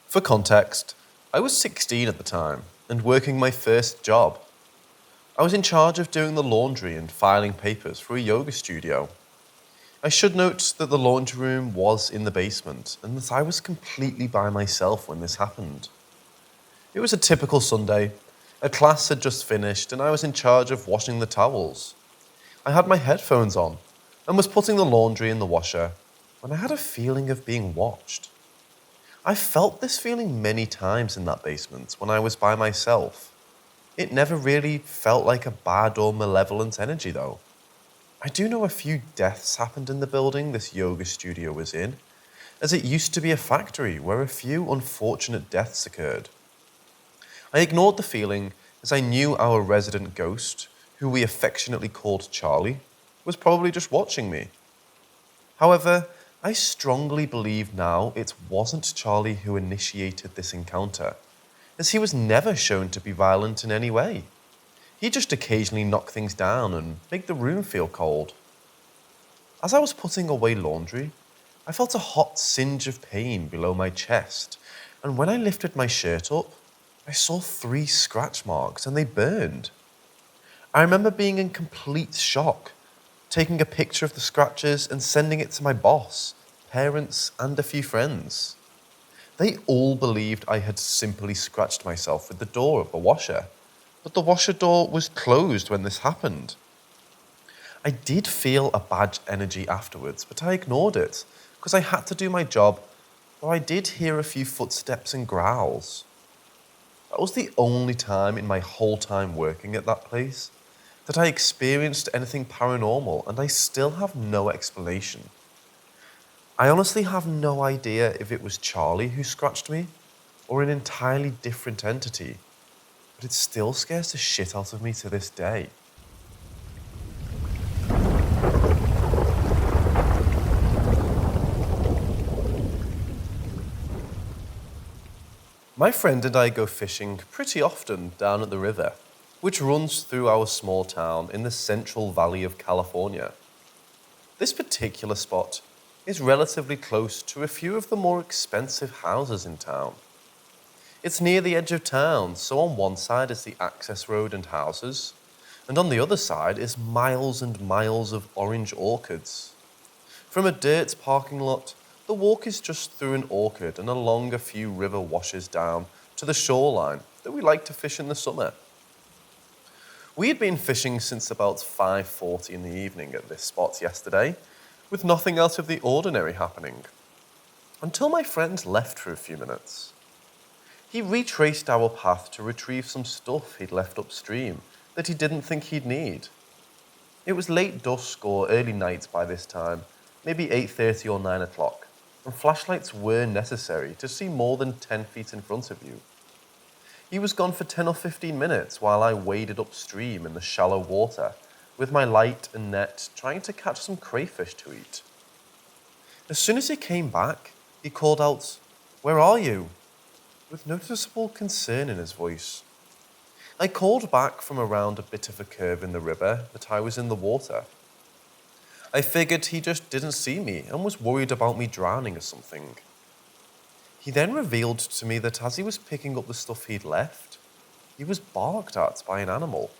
For context, I was 16 at the time and working my first job. I was in charge of doing the laundry and filing papers for a yoga studio. I should note that the laundry room was in the basement and that I was completely by myself when this happened. It was a typical Sunday. A class had just finished and I was in charge of washing the towels. I had my headphones on and was putting the laundry in the washer when I had a feeling of being watched. I felt this feeling many times in that basement when I was by myself. It never really felt like a bad or malevolent energy though. I do know a few deaths happened in the building this yoga studio was in, as it used to be a factory where a few unfortunate deaths occurred. I ignored the feeling as I knew our resident ghost, who we affectionately called Charlie, was probably just watching me. However, I strongly believe now it wasn't Charlie who initiated this encounter, as he was never shown to be violent in any way. He just occasionally knocked things down and made the room feel cold. As I was putting away laundry, I felt a hot singe of pain below my chest, and when I lifted my shirt up, I saw 3 scratch marks and they burned. I remember being in complete shock, taking a picture of the scratches and sending it to my boss, parents, and a few friends. They all believed I had simply scratched myself with the door of the washer, but the washer door was closed when this happened. I did feel a bad energy afterwards, but I ignored it because I had to do my job, though I did hear a few footsteps and growls. That was the only time in my whole time working at that place that I experienced anything paranormal, and I still have no explanation. I honestly have no idea if it was Charlie who scratched me or an entirely different entity, but it still scares the shit out of me to this day. My friend and I go fishing pretty often down at the river, which runs through our small town in the Central Valley of California. This particular spot is relatively close to a few of the more expensive houses in town. It's near the edge of town, so on one side is the access road and houses, and on the other side is miles and miles of orange orchards. From a dirt parking lot, the walk is just through an orchard and along a few river washes down to the shoreline that we like to fish in the summer. We had been fishing since about 5:40 in the evening at this spot yesterday, with nothing out of the ordinary happening, until my friend left for a few minutes. He retraced our path to retrieve some stuff he'd left upstream that he didn't think he'd need. It was late dusk or early night by this time, maybe 8:30 or 9 o'clock, and flashlights were necessary to see more than 10 feet in front of you. He was gone for 10 or 15 minutes while I waded upstream in the shallow water with my light and net trying to catch some crayfish to eat. As soon as he came back, he called out, "Where are you?" with noticeable concern in his voice. I called back from around a bit of a curve in the river that I was in the water. I figured he just didn't see me and was worried about me drowning or something. He then revealed to me that as he was picking up the stuff he'd left, he was barked at by an animal.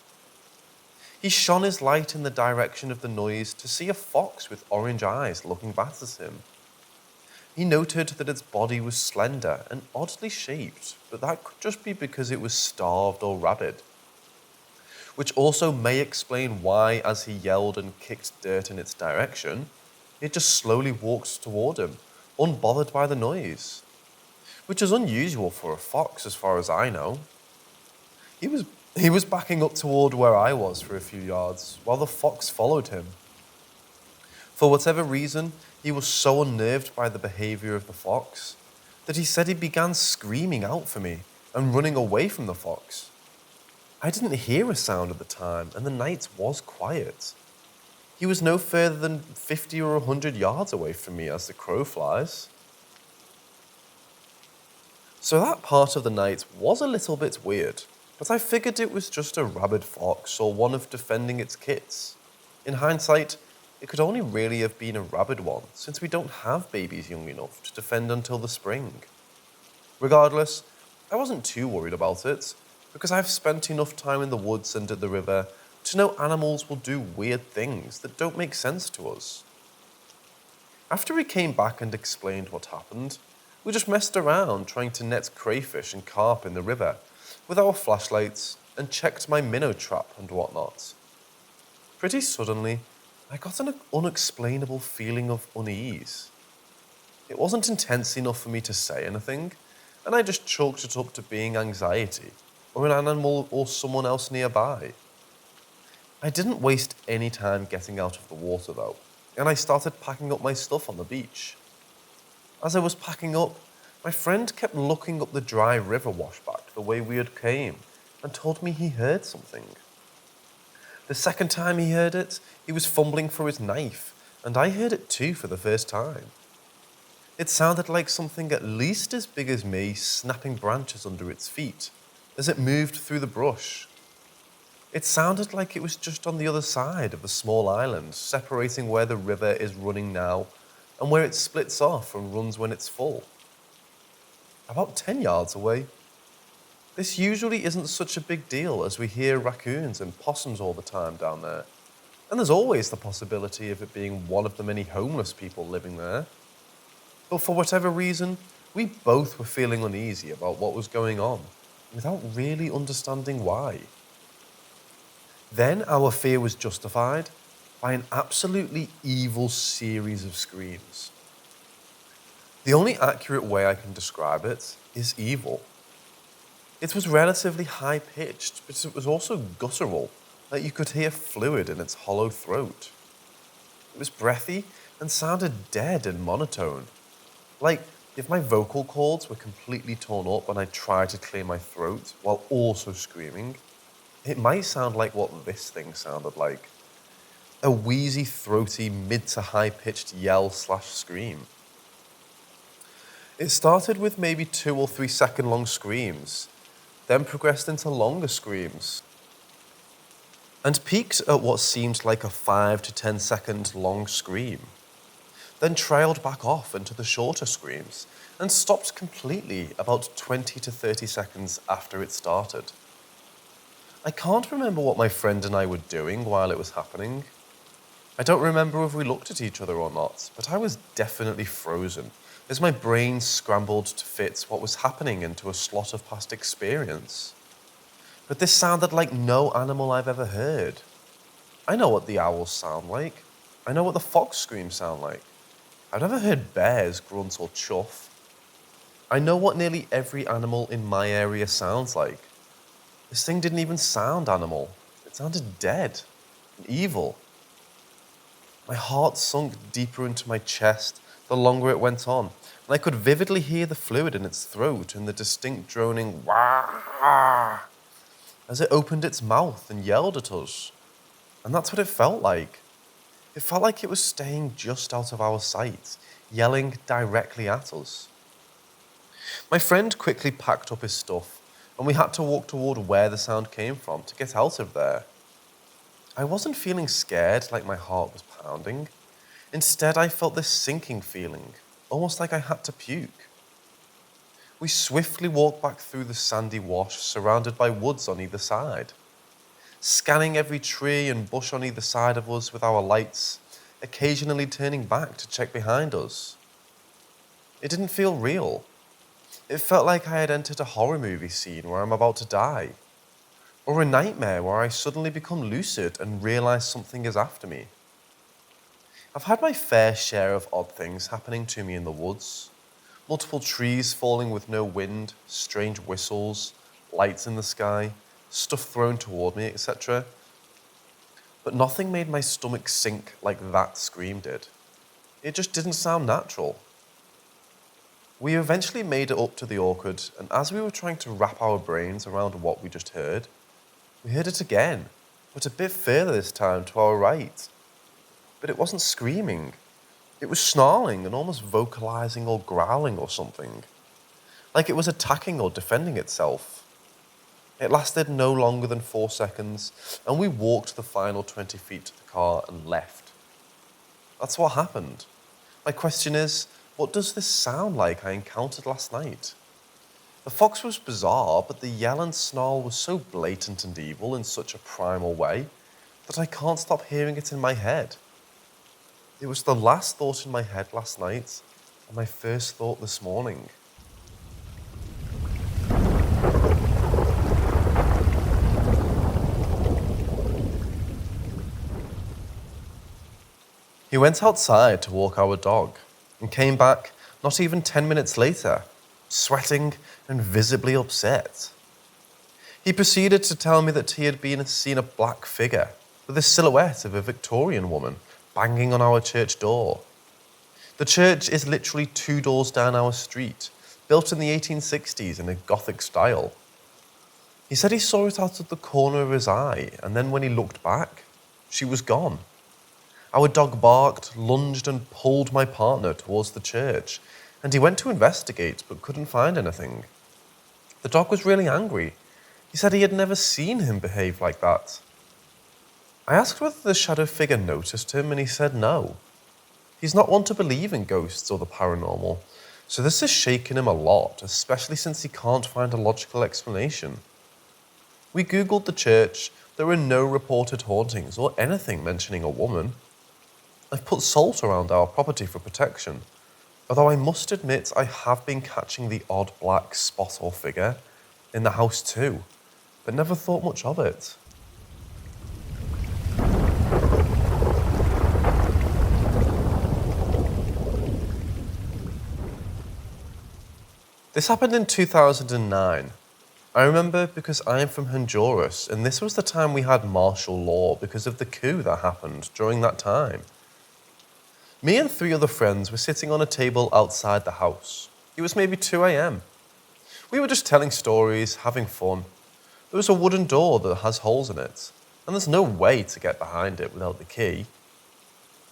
He shone his light in the direction of the noise to see a fox with orange eyes looking back at him. He noted that its body was slender and oddly shaped, but that could just be because it was starved or rabid. Which also may explain why, as he yelled and kicked dirt in its direction, it just slowly walked toward him, unbothered by the noise. Which is unusual for a fox as far as I know. He was backing up toward where I was for a few yards, while the fox followed him. For whatever reason, he was so unnerved by the behavior of the fox that he said he began screaming out for me and running away from the fox. I didn't hear a sound at the time, and the night was quiet. He was no further than 50 or 100 yards away from me as the crow flies. So that part of the night was a little bit weird, but I figured it was just a rabid fox or one of defending its kits. In hindsight, it could only really have been a rabid one, since we don't have babies young enough to defend until the spring. Regardless, I wasn't too worried about it, because I've spent enough time in the woods and at the river to know animals will do weird things that don't make sense to us. After he came back and explained what happened, we just messed around trying to net crayfish and carp in the river with our flashlights and checked my minnow trap and whatnot. Pretty suddenly, I got an unexplainable feeling of unease. It wasn't intense enough for me to say anything, and I just chalked it up to being anxiety, or an animal or someone else nearby. I didn't waste any time getting out of the water though, and I started packing up my stuff on the beach. As I was packing up, my friend kept looking up the dry river washback the way we had came and told me he heard something. The second time he heard it, he was fumbling for his knife, and I heard it too for the first time. It sounded like something at least as big as me snapping branches under its feet as it moved through the brush. It sounded like it was just on the other side of the small island, separating where the river is running now and where it splits off and runs when it's full. About 10 yards away. This usually isn't such a big deal as we hear raccoons and possums all the time down there, and there's always the possibility of it being one of the many homeless people living there. But for whatever reason, we both were feeling uneasy about what was going on, without really understanding why. Then our fear was justified by an absolutely evil series of screams. The only accurate way I can describe it is evil. It was relatively high-pitched, but it was also guttural, like you could hear fluid in its hollow throat. It was breathy and sounded dead and monotone. Like if my vocal cords were completely torn up and I tried to clear my throat while also screaming, it might sound like what this thing sounded like. A wheezy, throaty, mid to high-pitched yell/scream. It started with maybe 2 or 3 second long screams, then progressed into longer screams, and peaked at what seemed like a 5 to 10 second long scream, then trailed back off into the shorter screams and stopped completely about 20 to 30 seconds after it started. I can't remember what my friend and I were doing while it was happening. I don't remember if we looked at each other or not, but I was definitely frozen as my brain scrambled to fit what was happening into a slot of past experience. But this sounded like no animal I've ever heard. I know what the owls sound like. I know what the fox screams sound like. I've never heard bears grunt or chuff. I know what nearly every animal in my area sounds like. This thing didn't even sound animal. It sounded dead and evil. My heart sunk deeper into my chest the longer it went on, and I could vividly hear the fluid in its throat and the distinct droning wah as it opened its mouth and yelled at us. And that's what it felt like. It felt like it was staying just out of our sight, yelling directly at us. My friend quickly packed up his stuff, and we had to walk toward where the sound came from to get out of there. I wasn't feeling scared like my heart was pounding. Instead, I felt this sinking feeling, almost like I had to puke. We swiftly walked back through the sandy wash surrounded by woods on either side, scanning every tree and bush on either side of us with our lights, occasionally turning back to check behind us. It didn't feel real. It felt like I had entered a horror movie scene where I'm about to die, or a nightmare where I suddenly become lucid and realize something is after me. I've had my fair share of odd things happening to me in the woods. Multiple trees falling with no wind, strange whistles, lights in the sky, stuff thrown toward me, etc. But nothing made my stomach sink like that scream did. It just didn't sound natural. We eventually made it up to the orchard, and as we were trying to wrap our brains around what we just heard, we heard it again, but a bit further this time to our right. But it wasn't screaming. It was snarling and almost vocalizing or growling or something, like it was attacking or defending itself. It lasted no longer than 4 seconds, and we walked the final 20 feet to the car and left. That's what happened. My question is, what does this sound like I encountered last night? The fox was bizarre, but the yell and snarl was so blatant and evil in such a primal way that I can't stop hearing it in my head. It was the last thought in my head last night and my first thought this morning. He went outside to walk our dog and came back not even 10 minutes later, sweating and visibly upset. He proceeded to tell me that he had seen a black figure with the silhouette of a Victorian woman banging on our church door. The church is literally 2 doors down our street, built in the 1860s in a Gothic style. He said he saw it out of the corner of his eye, and then when he looked back, she was gone. Our dog barked, lunged, and pulled my partner towards the church, and he went to investigate but couldn't find anything. The dog was really angry. He said he had never seen him behave like that. I asked whether the shadow figure noticed him, and he said no. He's not one to believe in ghosts or the paranormal, so this has shaken him a lot, especially since he can't find a logical explanation. We googled the church. There were no reported hauntings or anything mentioning a woman. I've put salt around our property for protection, although I must admit I have been catching the odd black spot or figure in the house too, but never thought much of it. This happened in 2009. I remember because I am from Honduras, and this was the time we had martial law because of the coup that happened during that time. Me and 3 other friends were sitting on a table outside the house. It was maybe 2 a.m. We were just telling stories, having fun. There was a wooden door that has holes in it, and there's no way to get behind it without the key.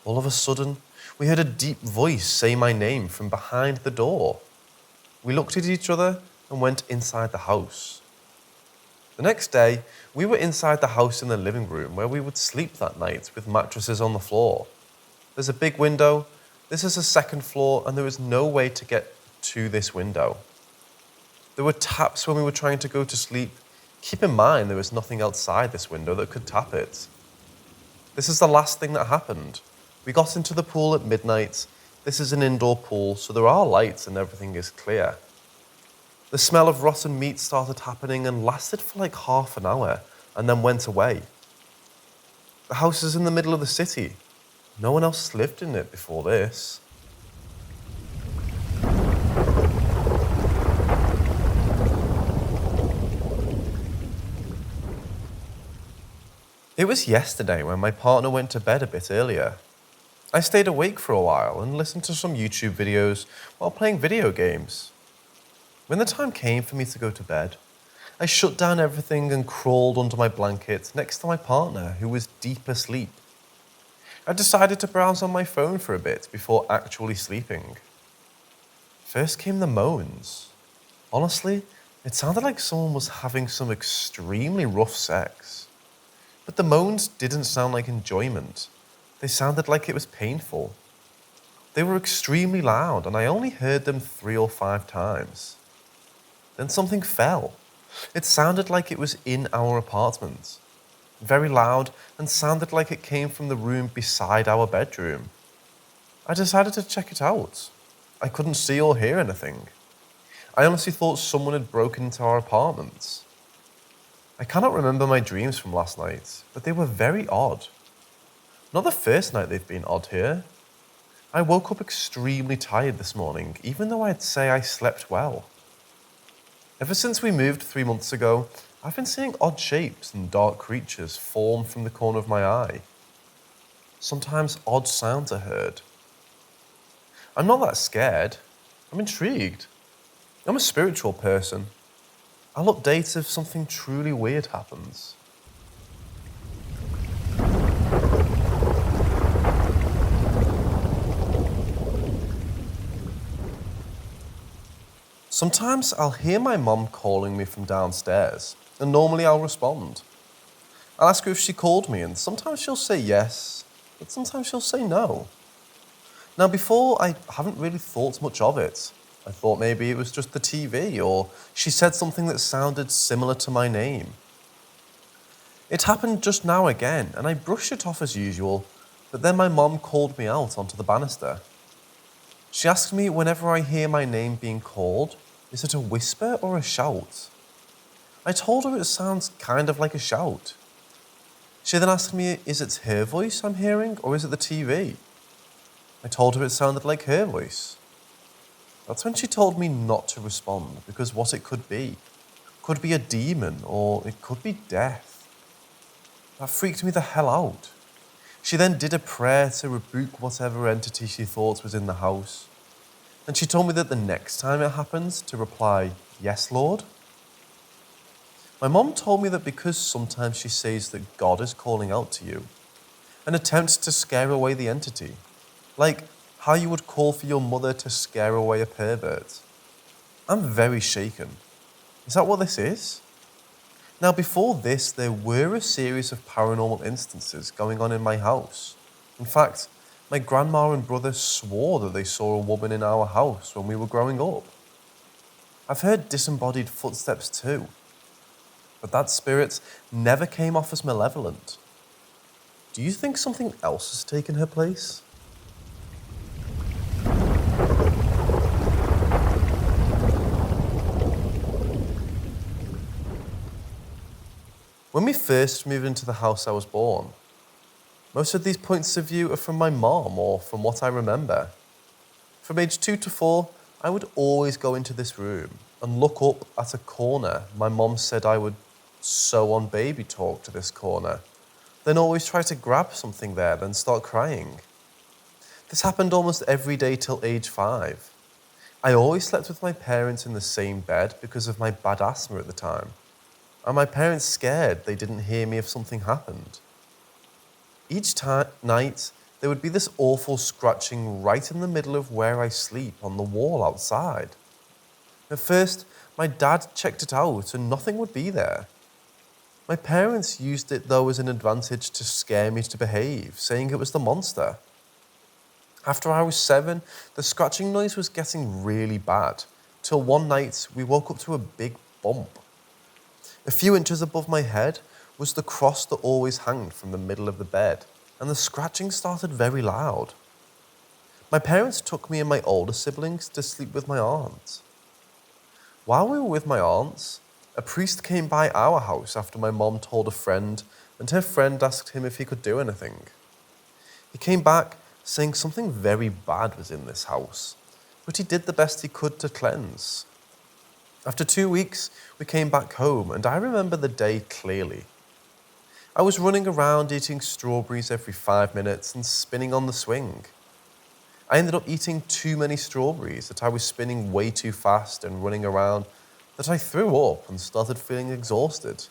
All of a sudden, we heard a deep voice say my name from behind the door. We looked at each other and went inside the house. The next day, we were inside the house in the living room where we would sleep that night with mattresses on the floor. There's a big window. This is a 2nd floor, and there was no way to get to this window. There were taps when we were trying to go to sleep. Keep in mind there was nothing outside this window that could tap it. This is the last thing that happened. We got into the pool at midnight. This is an indoor pool, so there are lights and everything is clear. The smell of rotten meat started happening and lasted for like half an hour and then went away. The house is in the middle of the city. No one else lived in it before this. It was yesterday when my partner went to bed a bit earlier. I stayed awake for a while and listened to some YouTube videos while playing video games. When the time came for me to go to bed, I shut down everything and crawled under my blanket next to my partner, who was deep asleep. I decided to browse on my phone for a bit before actually sleeping. First came the moans. Honestly, it sounded like someone was having some extremely rough sex. But the moans didn't sound like enjoyment. They sounded like it was painful. They were extremely loud, and I only heard them 3 or 5 times. Then something fell. It sounded like it was in our apartment. Very loud, and sounded like it came from the room beside our bedroom. I decided to check it out. I couldn't see or hear anything. I honestly thought someone had broken into our apartment. I cannot remember my dreams from last night, but they were very odd. Not the first night they've been odd here. I woke up extremely tired this morning, even though I'd say I slept well. Ever since we moved 3 months ago, I've been seeing odd shapes and dark creatures form from the corner of my eye. Sometimes odd sounds are heard. I'm not that scared. I'm intrigued. I'm a spiritual person. I'll update if something truly weird happens. Sometimes I'll hear my mom calling me from downstairs, and normally I'll respond. I'll ask her if she called me, and sometimes she'll say yes, but sometimes she'll say no. Now before, I haven't really thought much of it. I thought maybe it was just the TV, or she said something that sounded similar to my name. It happened just now again, and I brushed it off as usual, but then my mom called me out onto the banister. She asked me whenever I hear my name being called, is it a whisper or a shout? I told her it sounds kind of like a shout. She then asked me, is it her voice I'm hearing, or is it the TV? I told her it sounded like her voice. That's when she told me not to respond, because what it could be a demon, or it could be death. That freaked me the hell out. She then did a prayer to rebuke whatever entity she thought was in the house. And she told me that the next time it happens, to reply, yes, Lord. My mom told me that because sometimes she says that God is calling out to you, and attempts to scare away the entity, like how you would call for your mother to scare away a pervert. I'm very shaken. Is that what this is? Now, before this, there were a series of paranormal instances going on in my house. In fact, my grandma and brother swore that they saw a woman in our house when we were growing up. I've heard disembodied footsteps too, but that spirit never came off as malevolent. Do you think something else has taken her place? When we first moved into the house I was born, most of these points of view are from my mom or from what I remember. From age 2 to 4, I would always go into this room and look up at a corner. My mom said I would sew on baby talk to this corner, then always try to grab something there, then start crying. This happened almost every day till age 5. I always slept with my parents in the same bed because of my bad asthma at the time. And my parents scared they didn't hear me if something happened. Each night, there would be this awful scratching right in the middle of where I sleep on the wall outside. At first, my dad checked it out and nothing would be there. My parents used it though as an advantage to scare me to behave, saying it was the monster. After I was 7, the scratching noise was getting really bad, till one night we woke up to a big bump. A few inches above my head was the cross that always hung from the middle of the bed, and the scratching started very loud. My parents took me and my older siblings to sleep with my aunt. While we were with my aunts, a priest came by our house after my mom told a friend, and her friend asked him if he could do anything. He came back saying something very bad was in this house, but he did the best he could to cleanse. After 2 weeks, we came back home, and I remember the day clearly. I was running around eating strawberries every 5 minutes and spinning on the swing. I ended up eating too many strawberries that I was spinning way too fast and running around that I threw up and started feeling exhausted.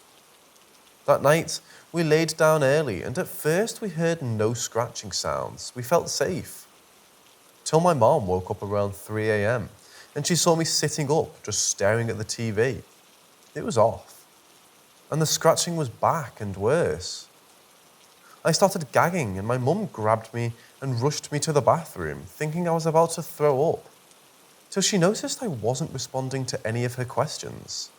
That night, we laid down early, and at first we heard no scratching sounds. We felt safe. Till my mom woke up around 3 a.m. and she saw me sitting up, just staring at the TV. It was off. And the scratching was back and worse. I started gagging and my mum grabbed me and rushed me to the bathroom, thinking I was about to throw up, till she noticed I wasn't responding to any of her questions.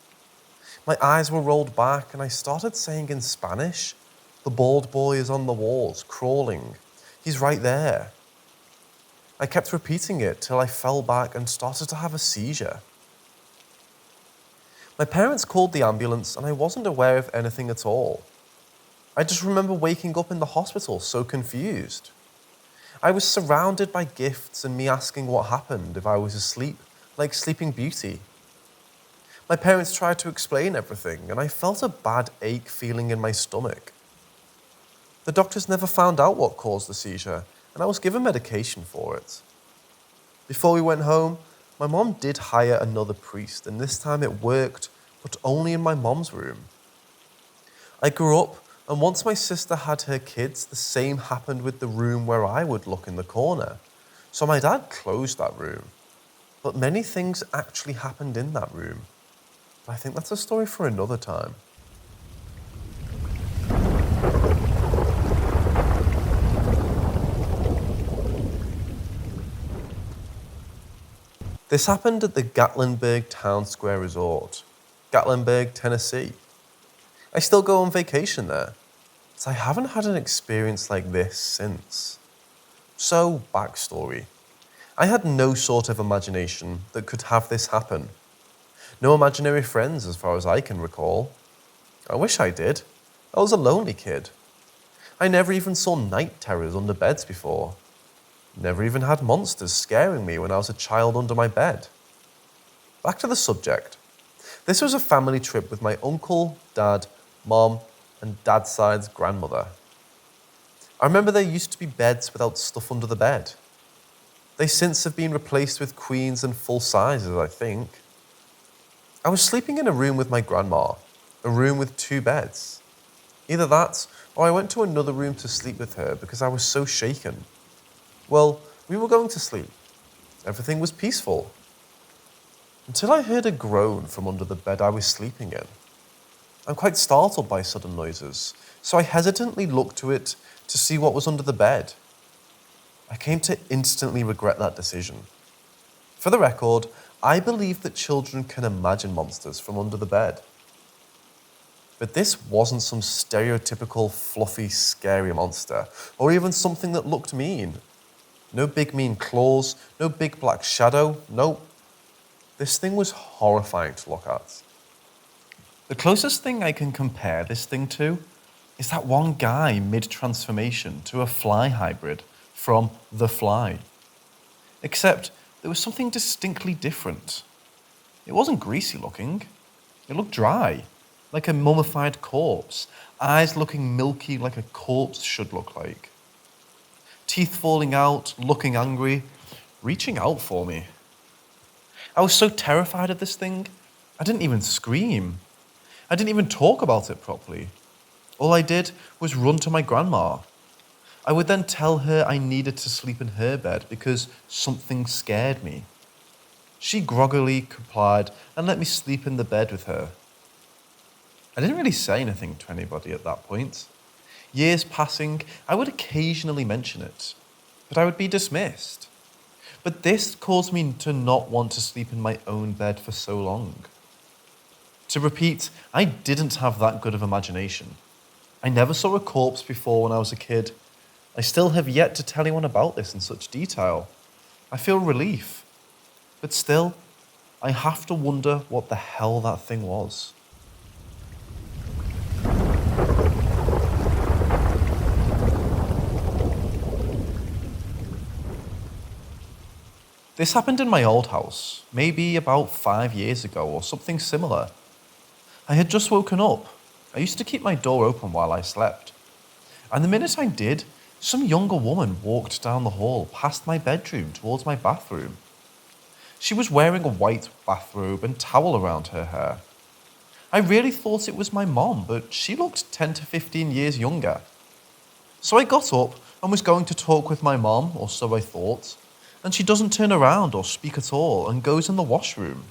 My eyes were rolled back and I started saying in Spanish, "The bald boy is on the walls, crawling. He's right there." I kept repeating it till I fell back and started to have a seizure. My parents called the ambulance and I wasn't aware of anything at all. I just remember waking up in the hospital so confused. I was surrounded by gifts and me asking what happened if I was asleep, like Sleeping Beauty. My parents tried to explain everything and I felt a bad ache feeling in my stomach. The doctors never found out what caused the seizure, and I was given medication for it. Before we went home, my mom did hire another priest, and this time it worked, but only in my mom's room. I grew up, and once my sister had her kids, the same happened with the room where I would look in the corner. So my dad closed that room. But many things actually happened in that room. But I think that's a story for another time. This happened at the Gatlinburg Town Square Resort, Gatlinburg, Tennessee. I still go on vacation there, but I haven't had an experience like this since. So, backstory. I had no sort of imagination that could have this happen. No imaginary friends as far as I can recall. I wish I did. I was a lonely kid. I never even saw night terrors under beds before. Never even had monsters scaring me when I was a child under my bed. Back to the subject. This was a family trip with my uncle, dad, mom, and dad's side's grandmother. I remember there used to be beds without stuff under the bed. They since have been replaced with queens and full sizes, I think. I was sleeping in a room with my grandma, a room with 2 beds. Either that, or I went to another room to sleep with her because I was so shaken. Well, we were going to sleep. Everything was peaceful. Until I heard a groan from under the bed I was sleeping in. I'm quite startled by sudden noises, so I hesitantly looked to it to see what was under the bed. I came to instantly regret that decision. For the record, I believe that children can imagine monsters from under the bed. But this wasn't some stereotypical, fluffy, scary monster, or even something that looked mean. No big mean claws, no big black shadow, nope. This thing was horrifying to look at. The closest thing I can compare this thing to is that one guy mid-transformation to a fly hybrid from The Fly. Except there was something distinctly different. It wasn't greasy looking. It looked dry, like a mummified corpse, eyes looking milky like a corpse should look like. Teeth falling out, looking angry, reaching out for me. I was so terrified of this thing, I didn't even scream. I didn't even talk about it properly. All I did was run to my grandma. I would then tell her I needed to sleep in her bed because something scared me. She groggily complied and let me sleep in the bed with her. I didn't really say anything to anybody at that point. Years passing, I would occasionally mention it, but I would be dismissed. But this caused me to not want to sleep in my own bed for so long. To repeat, I didn't have that good of imagination. I never saw a corpse before when I was a kid. I still have yet to tell anyone about this in such detail. I feel relief. But still, I have to wonder what the hell that thing was. This happened in my old house, maybe about 5 years ago or something similar. I had just woken up. I used to keep my door open while I slept. And the minute I did, some younger woman walked down the hall past my bedroom towards my bathroom. She was wearing a white bathrobe and towel around her hair. I really thought it was my mom, but she looked 10 to 15 years younger. So I got up and was going to talk with my mom, or so I thought, and she doesn't turn around or speak at all and goes in the washroom.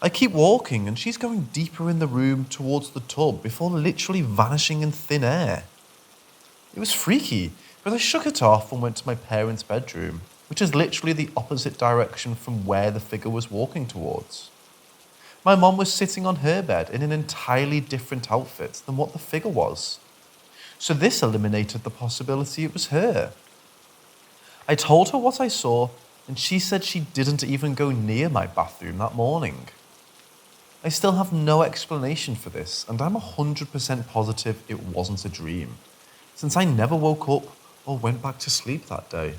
I keep walking and she's going deeper in the room towards the tub before literally vanishing in thin air. It was freaky, but I shook it off and went to my parents' bedroom, which is literally the opposite direction from where the figure was walking towards. My mom was sitting on her bed in an entirely different outfit than what the figure was. So this eliminated the possibility it was her. I told her what I saw, and she said she didn't even go near my bathroom that morning. I still have no explanation for this, and I'm 100% positive it wasn't a dream, since I never woke up or went back to sleep that day.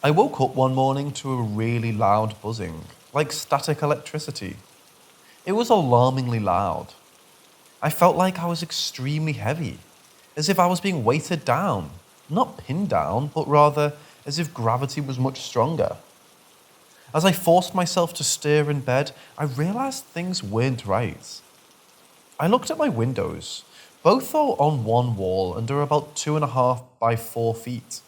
I woke up one morning to a really loud buzzing, like static electricity. It was alarmingly loud. I felt like I was extremely heavy, as if I was being weighted down, not pinned down, but rather as if gravity was much stronger. As I forced myself to stir in bed, I realized things weren't right. I looked at my windows. Both are on one wall and are about 2.5 by 4 feet.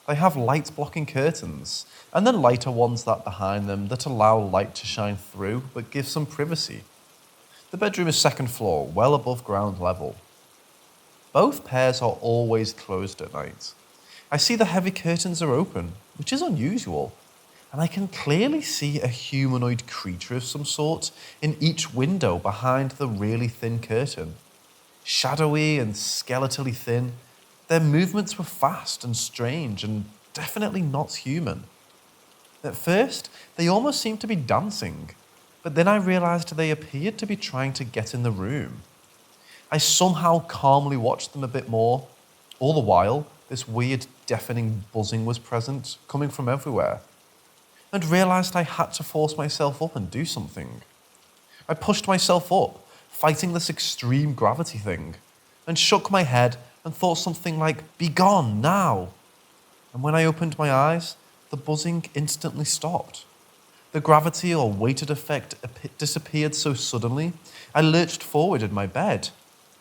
They have light-blocking curtains, and then lighter ones that behind them that allow light to shine through but give some privacy. The bedroom is second floor, well above ground level. Both pairs are always closed at night. I see the heavy curtains are open, which is unusual, and I can clearly see a humanoid creature of some sort in each window behind the really thin curtain. Shadowy and skeletally thin, their movements were fast and strange and definitely not human. At first, they almost seemed to be dancing, but then I realized they appeared to be trying to get in the room. I somehow calmly watched them a bit more. All the while, this weird, deafening buzzing was present, coming from everywhere, and realized I had to force myself up and do something. I pushed myself up, fighting this extreme gravity thing, and shook my head and thought something like, "Be gone, now!" And when I opened my eyes, the buzzing instantly stopped. The gravity or weighted effect disappeared so suddenly, I lurched forward in my bed.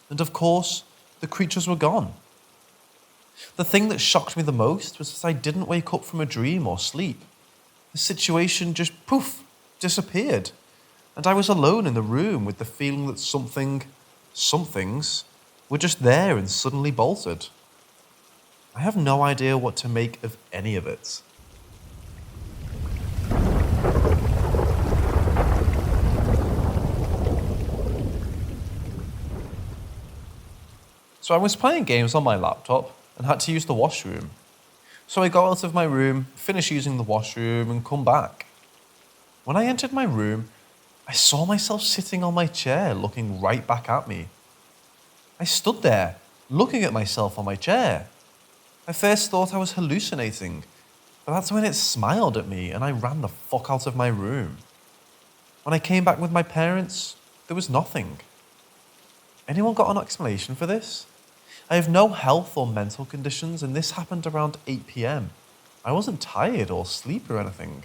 And of course, the creatures were gone. The thing that shocked me the most was that I didn't wake up from a dream or sleep. The situation just poof, disappeared. And I was alone in the room with the feeling that somethings were just there and suddenly bolted. I have no idea what to make of any of it. So I was playing games on my laptop and had to use the washroom. So I got out of my room, finished using the washroom, and come back. When I entered my room, I saw myself sitting on my chair looking right back at me. I stood there, looking at myself on my chair. I first thought I was hallucinating, but that's when it smiled at me and I ran the fuck out of my room. When I came back with my parents, there was nothing. Anyone got an explanation for this? I have no health or mental conditions, and this happened around 8 p.m. I wasn't tired or asleep or anything.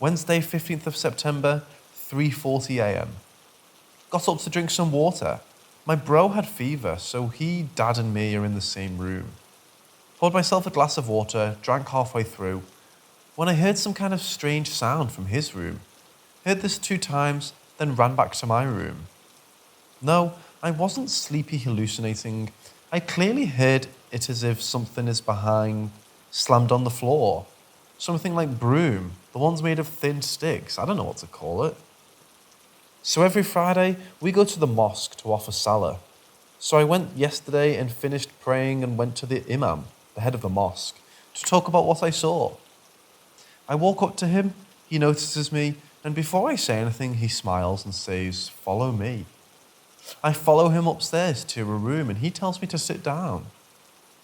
Wednesday, 15th of September, 3:40 a.m. Got up to drink some water. My bro had fever, so he, Dad, and me are in the same room. Poured myself a glass of water, drank halfway through, when I heard some kind of strange sound from his room. Heard this 2 times, then ran back to my room. No, I wasn't sleepy hallucinating. I clearly heard it as if something is behind, slammed on the floor. Something like broom, the ones made of thin sticks. I don't know what to call it. So every Friday, we go to the mosque to offer salah. So I went yesterday and finished praying and went to the imam, the head of the mosque, to talk about what I saw. I walk up to him, he notices me, and before I say anything, he smiles and says, "Follow me." I follow him upstairs to a room and he tells me to sit down.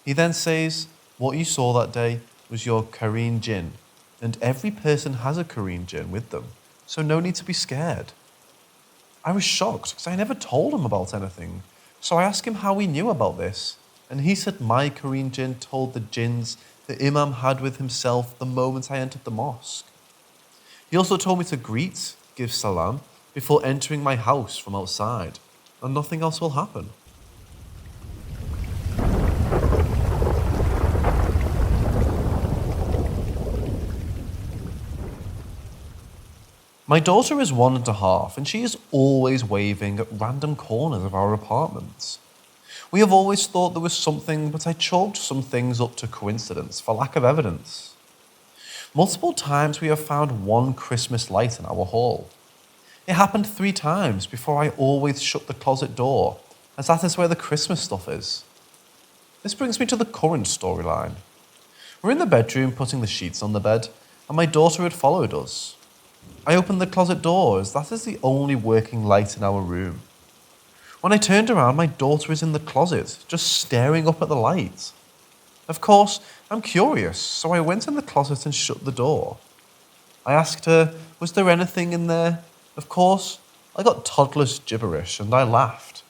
He then says, "What you saw that day was your Korean jinn, and every person has a Korean jinn with them, so no need to be scared." I was shocked because I never told him about anything, so I asked him how he knew about this, and he said my Korean jinn told the jinns the imam had with himself the moment I entered the mosque. He also told me to greet, give salam, before entering my house from outside, and nothing else will happen. My daughter is 1.5 and she is always waving at random corners of our apartments. We have always thought there was something, but I chalked some things up to coincidence for lack of evidence. Multiple times we have found one Christmas light in our hall. It happened 3 times before I always shut the closet door, as that is where the Christmas stuff is. This brings me to the current storyline. We're in the bedroom putting the sheets on the bed, and my daughter had followed us. I opened the closet door, as that is the only working light in our room. When I turned around, my daughter is in the closet, just staring up at the light. Of course, I'm curious, so I went in the closet and shut the door. I asked her, was there anything in there? Of course, I got toddler's gibberish and I laughed.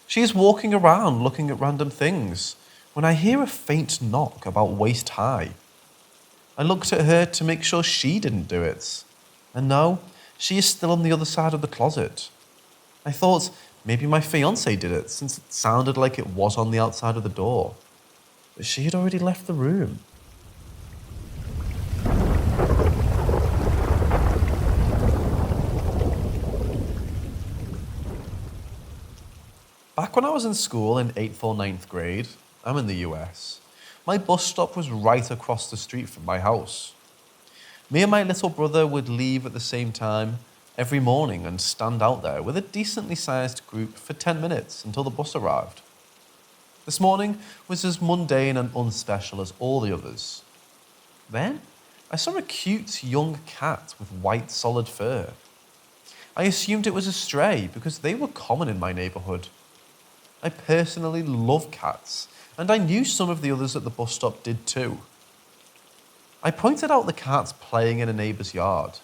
She is walking around looking at random things when I hear a faint knock about waist high. I looked at her to make sure she didn't do it. And no, she is still on the other side of the closet. I thought maybe my fiancé did it since it sounded like it was on the outside of the door. But she had already left the room. Back when I was in school in 8th or ninth grade, I'm in the US, my bus stop was right across the street from my house. Me and my little brother would leave at the same time every morning and stand out there with a decently sized group for 10 minutes until the bus arrived. This morning was as mundane and unspecial as all the others. Then, I saw a cute young cat with white solid fur. I assumed it was a stray because they were common in my neighbourhood. I personally love cats, and I knew some of the others at the bus stop did too. I pointed out the cat playing in a neighbour's yard.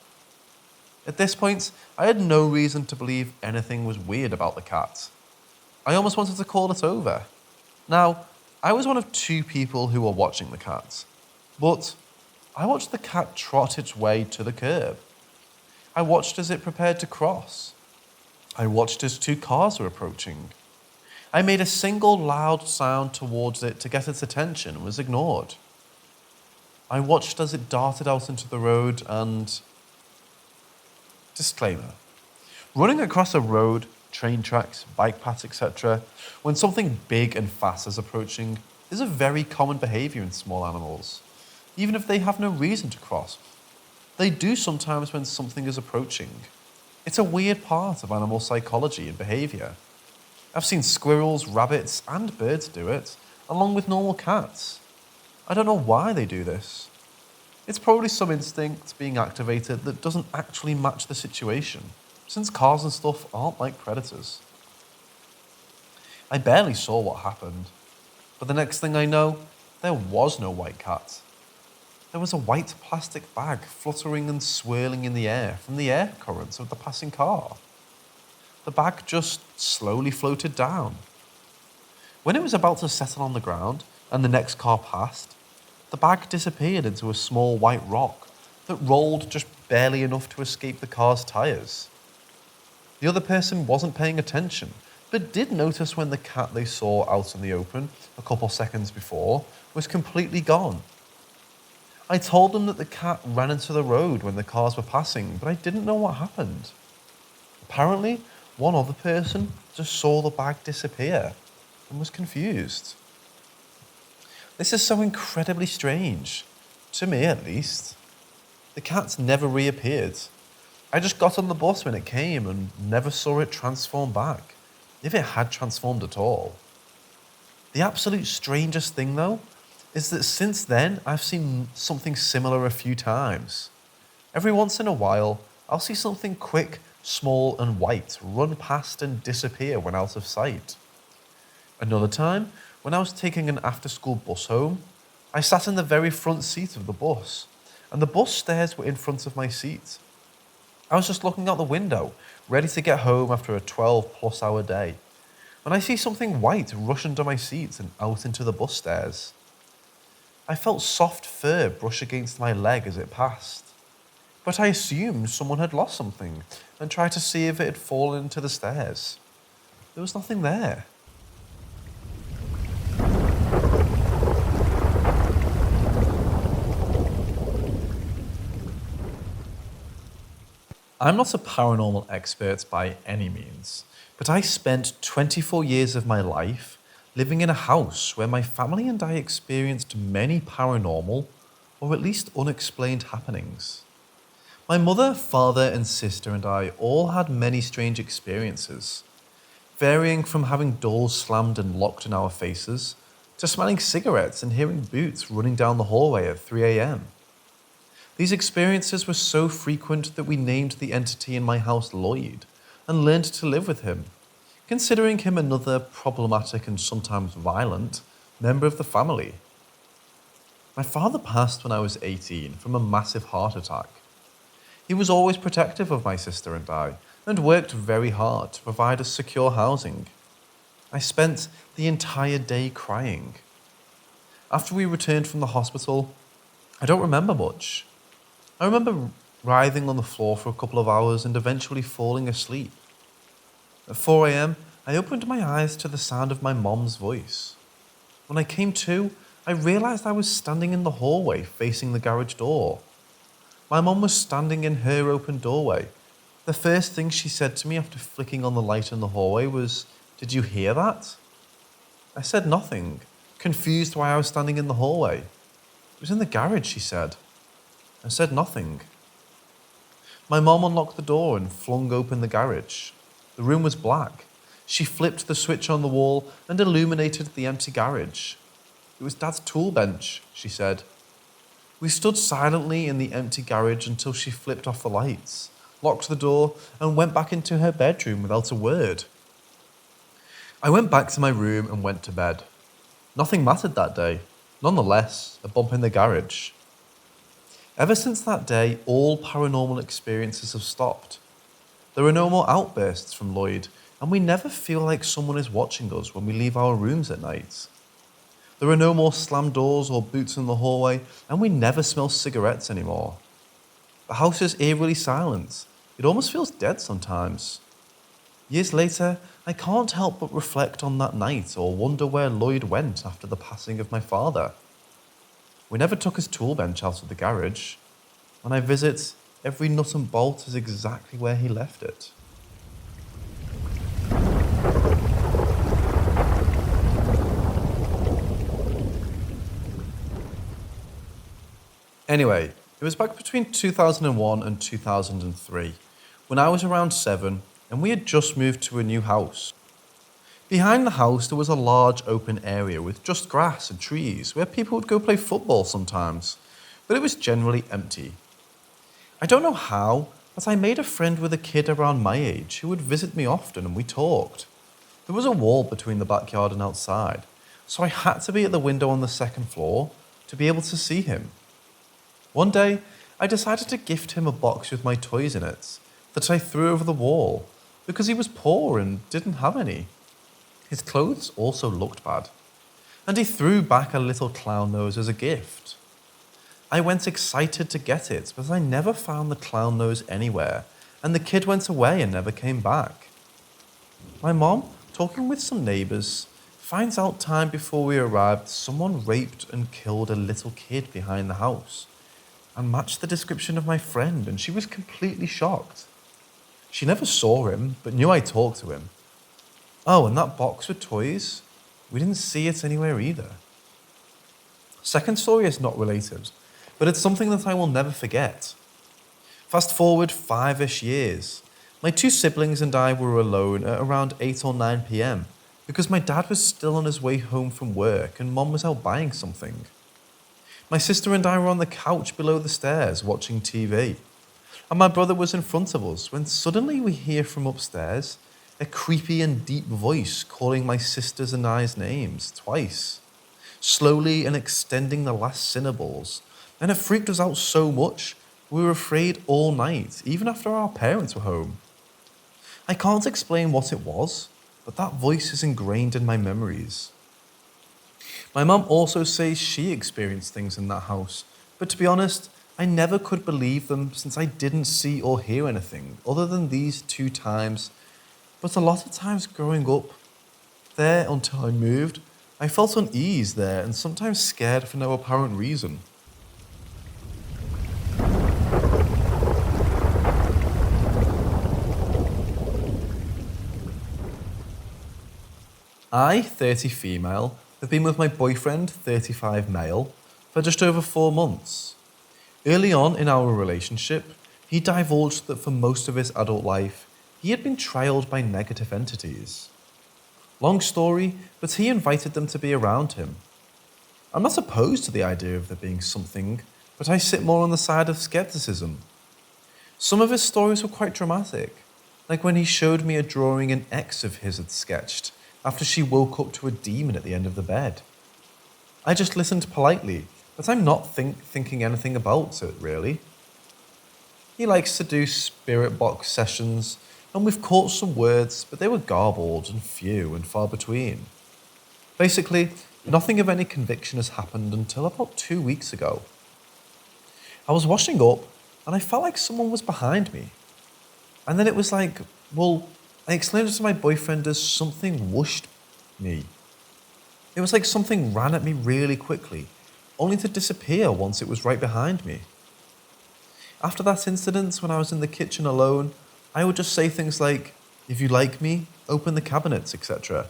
At this point, I had no reason to believe anything was weird about the cat. I almost wanted to call it over. Now, I was one of 2 people who were watching the cat, but I watched the cat trot its way to the curb. I watched as it prepared to cross. I watched as 2 cars were approaching. I made a single loud sound towards it to get its attention and was ignored. I watched as it darted out into the road and... Disclaimer. Running across a road, train tracks, bike paths, etc., when something big and fast is approaching, is a very common behaviour in small animals, even if they have no reason to cross. They do sometimes when something is approaching. It's a weird part of animal psychology and behaviour. I've seen squirrels, rabbits, and birds do it, along with normal cats. I don't know why they do this. It's probably some instinct being activated that doesn't actually match the situation, since cars and stuff aren't like predators. I barely saw what happened, but the next thing I know, there was no white cat. There was a white plastic bag fluttering and swirling in the air from the air currents of the passing car. The bag just slowly floated down. When it was about to settle on the ground and the next car passed, the bag disappeared into a small white rock that rolled just barely enough to escape the car's tyres. The other person wasn't paying attention, but did notice when the cat they saw out in the open a couple seconds before was completely gone. I told them that the cat ran into the road when the cars were passing, but I didn't know what happened. Apparently, one other person just saw the bag disappear and was confused. This is so incredibly strange, to me at least. The cat never reappeared. I just got on the bus when it came and never saw it transform back, if it had transformed at all. The absolute strangest thing though, is that since then I've seen something similar a few times. Every once in a while, I'll see something quick, small and white run past and disappear when out of sight. Another time, when I was taking an after-school bus home, I sat in the very front seat of the bus, and the bus stairs were in front of my seat. I was just looking out the window, ready to get home after a 12-plus hour day, when I see something white rush under my seat and out into the bus stairs. I felt soft fur brush against my leg as it passed, but I assumed someone had lost something and tried to see if it had fallen into the stairs. There was nothing there. I'm not a paranormal expert by any means, but I spent 24 years of my life living in a house where my family and I experienced many paranormal, or at least unexplained happenings. My mother, father, and sister and I all had many strange experiences, varying from having doors slammed and locked in our faces, to smelling cigarettes and hearing boots running down the hallway at 3 a.m. These experiences were so frequent that we named the entity in my house Lloyd and learned to live with him, considering him another problematic and sometimes violent member of the family. My father passed when I was 18 from a massive heart attack. He was always protective of my sister and I, and worked very hard to provide us secure housing. I spent the entire day crying. After we returned from the hospital, I don't remember much. I remember writhing on the floor for a couple of hours and eventually falling asleep. At 4 a.m, I opened my eyes to the sound of my mom's voice. When I came to, I realised I was standing in the hallway facing the garage door. My mom was standing in her open doorway. The first thing she said to me after flicking on the light in the hallway was, "Did you hear that?" I said nothing, confused why I was standing in the hallway. "It was in the garage," she said. I said nothing. My mom unlocked the door and flung open the garage. The room was black. She flipped the switch on the wall and illuminated the empty garage. "It was Dad's tool bench," she said. We stood silently in the empty garage until she flipped off the lights, locked the door, and went back into her bedroom without a word. I went back to my room and went to bed. Nothing mattered that day. Nonetheless, a bump in the garage. Ever since that day, all paranormal experiences have stopped. There are no more outbursts from Lloyd, and we never feel like someone is watching us when we leave our rooms at night. There are no more slammed doors or boots in the hallway, and we never smell cigarettes anymore. The house is eerily silent. It almost feels dead sometimes. Years later, I can't help but reflect on that night or wonder where Lloyd went after the passing of my father. We never took his tool bench out of the garage. When I visit, every nut and bolt is exactly where he left it. Anyway, it was back between 2001 and 2003, when I was around 7 and we had just moved to a new house. Behind the house there was a large open area with just grass and trees where people would go play football sometimes, but it was generally empty. I don't know how, but I made a friend with a kid around my age who would visit me often and we talked. There was a wall between the backyard and outside, so I had to be at the window on the second floor to be able to see him. One day, I decided to gift him a box with my toys in it that I threw over the wall because he was poor and didn't have any. His clothes also looked bad, and he threw back a little clown nose as a gift. I went excited to get it, but I never found the clown nose anywhere, and the kid went away and never came back. My mom, talking with some neighbours, finds out time before we arrived someone raped and killed a little kid behind the house, and matched the description of my friend, and she was completely shocked. She never saw him, but knew I talked to him. Oh, and that box with toys? We didn't see it anywhere either. Second story is not related, but it's something that I will never forget. Fast forward 5-ish years. My 2 siblings and I were alone at around 8 or 9 p.m. because my dad was still on his way home from work and mom was out buying something. My sister and I were on the couch below the stairs watching TV, and my brother was in front of us when suddenly we hear from upstairs a creepy and deep voice calling my sister's and I's names twice, slowly and extending the last syllables, and it freaked us out so much we were afraid all night, even after our parents were home. I can't explain what it was, but that voice is ingrained in my memories. My mum also says she experienced things in that house, but to be honest, I never could believe them since I didn't see or hear anything other than these 2 times. But a lot of times growing up there until I moved, I felt unease there and sometimes scared for no apparent reason. I, 30 female, have been with my boyfriend, 35 male, for just over 4 months. Early on in our relationship, he divulged that for most of his adult life, he had been trailed by negative entities. Long story, but he invited them to be around him. I'm not opposed to the idea of there being something, but I sit more on the side of skepticism. Some of his stories were quite dramatic, like when he showed me a drawing an ex of his had sketched after she woke up to a demon at the end of the bed. I just listened politely, but I'm not thinking anything about it, really. He likes to do spirit box sessions, and we've caught some words, but they were garbled and few and far between. Basically, nothing of any conviction has happened until about 2 weeks ago. I was washing up, and I felt like someone was behind me. And then it was like, I explained it to my boyfriend as something whooshed me. It was like something ran at me really quickly, only to disappear once it was right behind me. After that incident, when I was in the kitchen alone, I would just say things like, "If you like me, open the cabinets, etc.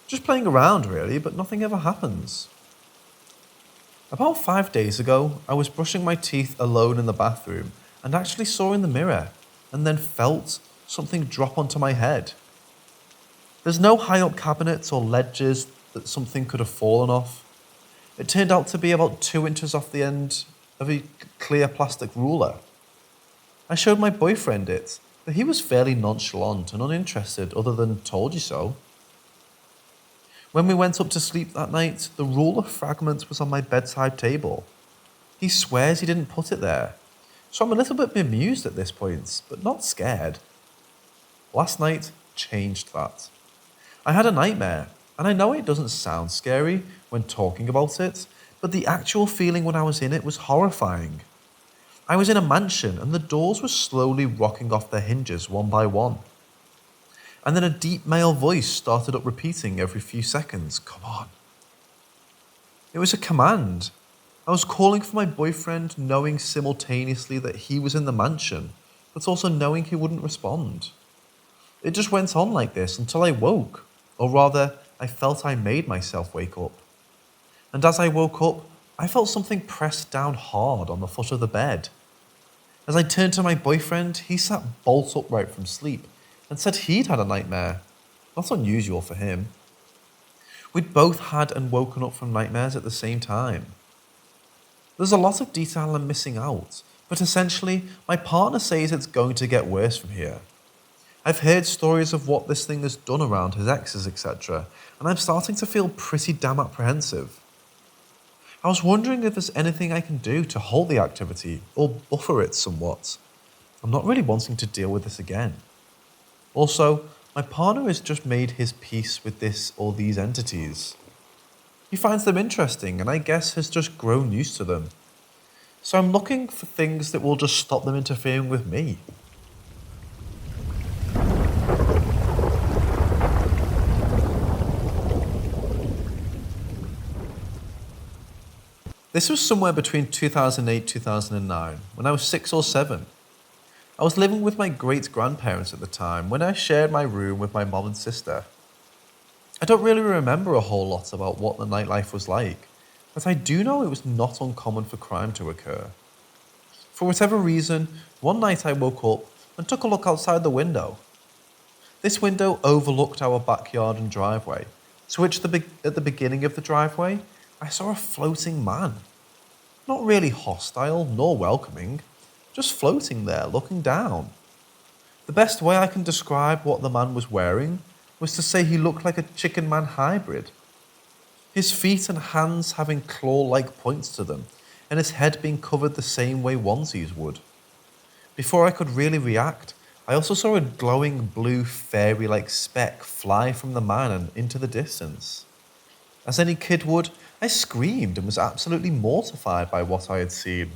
Just playing around really, but nothing ever happens. About 5 days ago, I was brushing my teeth alone in the bathroom and actually saw in the mirror and then felt something drop onto my head. There's no high up cabinets or ledges that something could have fallen off. It turned out to be about 2 inches off the end of a clear plastic ruler. I showed my boyfriend it, but he was fairly nonchalant and uninterested other than told you so. When we went up to sleep that night, the ruler fragment was on my bedside table. He swears he didn't put it there, so I'm a little bit bemused at this point, but not scared. Last night changed that. I had a nightmare, and I know it doesn't sound scary when talking about it, but the actual feeling when I was in it was horrifying. I was in a mansion and the doors were slowly rocking off their hinges one by one. And then a deep male voice started up repeating every few seconds, "Come on." It was a command. I was calling for my boyfriend, knowing simultaneously that he was in the mansion, but also knowing he wouldn't respond. It just went on like this until I woke, or rather, I felt I made myself wake up. And as I woke up, I felt something pressed down hard on the foot of the bed. As I turned to my boyfriend, he sat bolt upright from sleep and said he'd had a nightmare. Not unusual for him. We'd both had and woken up from nightmares at the same time. There's a lot of detail I'm missing out, but essentially, my partner says it's going to get worse from here. I've heard stories of what this thing has done around his exes, etc., and I'm starting to feel pretty damn apprehensive. I was wondering if there's anything I can do to halt the activity or buffer it somewhat. I'm not really wanting to deal with this again. Also, my partner has just made his peace with this or these entities. He finds them interesting and I guess has just grown used to them. So I'm looking for things that will just stop them interfering with me. This was somewhere between 2008-2009, when I was 6 or 7. I was living with my great-grandparents at the time when I shared my room with my mom and sister. I don't really remember a whole lot about what the nightlife was like, but I do know it was not uncommon for crime to occur. For whatever reason, one night I woke up and took a look outside the window. This window overlooked our backyard and driveway, to which at the beginning of the driveway, I saw a floating man. Not really hostile nor welcoming, just floating there looking down. The best way I can describe what the man was wearing was to say he looked like a chicken man hybrid. His feet and hands having claw-like points to them, and his head being covered the same way onesies would. Before I could really react, I also saw a glowing blue fairy-like speck fly from the man and into the distance. As any kid would, I screamed and was absolutely mortified by what I had seen.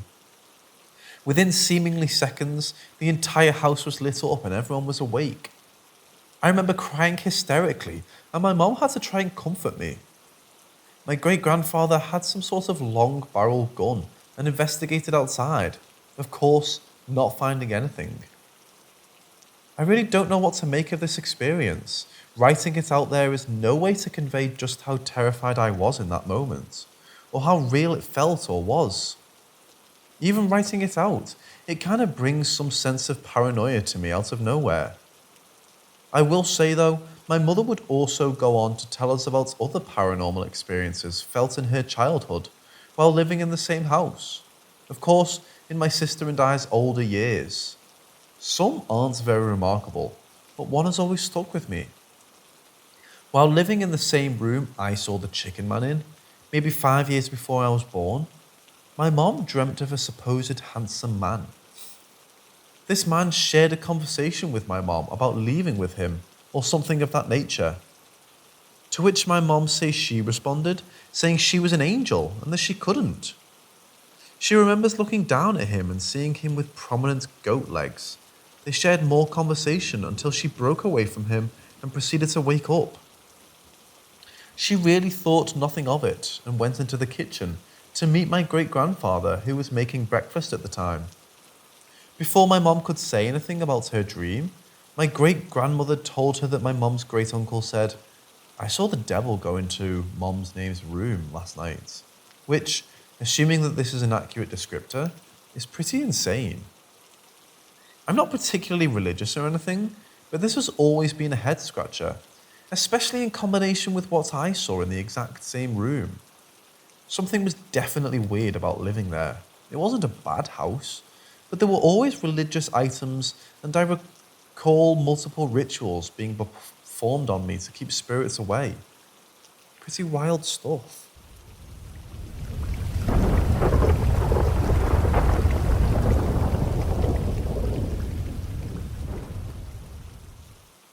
Within seemingly seconds, the entire house was lit up and everyone was awake. I remember crying hysterically, and my mom had to try and comfort me. My great-grandfather had some sort of long-barreled gun and investigated outside, of course, not finding anything. I really don't know what to make of this experience. Writing it out there is no way to convey just how terrified I was in that moment, or how real it felt or was. Even writing it out, it kind of brings some sense of paranoia to me out of nowhere. I will say though, my mother would also go on to tell us about other paranormal experiences felt in her childhood while living in the same house. Of course, in my sister and I's older years. Some aren't very remarkable, but one has always stuck with me. While living in the same room I saw the chicken man in, maybe 5 years before I was born, my mom dreamt of a supposed handsome man. This man shared a conversation with my mom about leaving with him or something of that nature. To which my mom says she responded, saying she was an angel and that she couldn't. She remembers looking down at him and seeing him with prominent goat legs. They shared more conversation until she broke away from him and proceeded to wake up. She really thought nothing of it and went into the kitchen to meet my great-grandfather who was making breakfast at the time. Before my mom could say anything about her dream, My great-grandmother told her that my mom's great-uncle said, "I saw the devil go into mom's name's room last night," which, assuming that this is an accurate descriptor, is pretty insane. I'm not particularly religious or anything, but this has always been a head-scratcher, especially in combination with what I saw in the exact same room. Something was definitely weird about living there. It wasn't a bad house, but there were always religious items, and I recall multiple rituals being performed on me to keep spirits away. Pretty wild stuff.